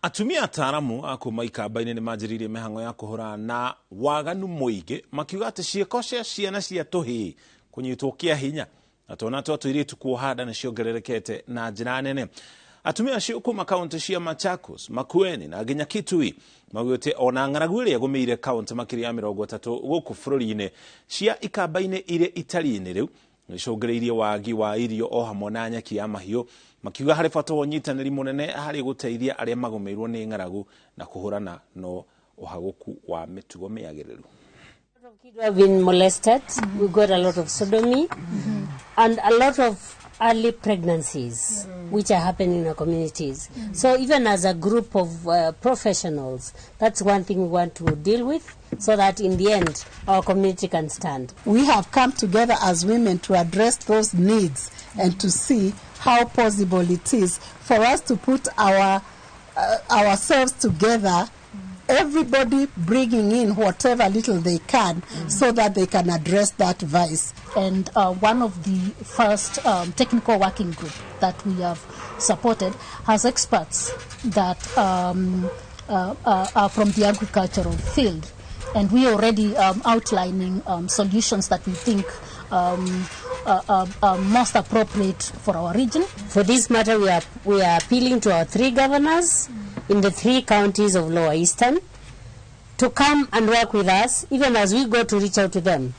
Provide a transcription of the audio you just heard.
Atumia ataaramu a kuma Ikamba-inĩ nĩ manjĩrĩirie mĩhang'o ya kũhũrana na waganu mũingĩ makiuga atĩ ciĩko cia ciana cia tũhĩĩ kũnyitwo kĩa hinya na twana twa tũirĩtu kuoha nda nĩciongererekete na njĩra nene. Atumia acio kuma kaunti cia Machakos, Makueni na nginya Kitui maugĩte ona ng'aragu ĩrĩa ĩgũmĩire kaunti makĩria ya 30 gũkũ bũrũri-inĩ cia Ikamba-inĩ irĩ itari-inĩ rĩu nĩcũngĩrĩirie wagi wa irio o hamwe na nyeki ya mahiũ, makiuga harĩ bata wa ũnyitanĩri mũnene harĩ gũteithia arĩa magũmĩirwo nĩ ng'aragu na kũhũrana no ũhagũku wa mĩtugo mĩagĩrĩru. Kids have been molested. We got a lot of sodomy and a lot of early pregnancies which are happening in our communities. So even as a group of professionals, that's one thing we want to deal with so that in the end our community can stand. We have come together as women to address those needs and to see how possible it is for us to put ourselves together, everybody bringing in whatever little they can so that they can address that vice. And one of the first technical working group that we have supported has experts that are from the agricultural field, and we are already outlining solutions that we think are most appropriate for our region. For this matter, we are appealing to our 3 governors in the 3 counties of Lower Eastern to come and work with us even as we go to reach out to them.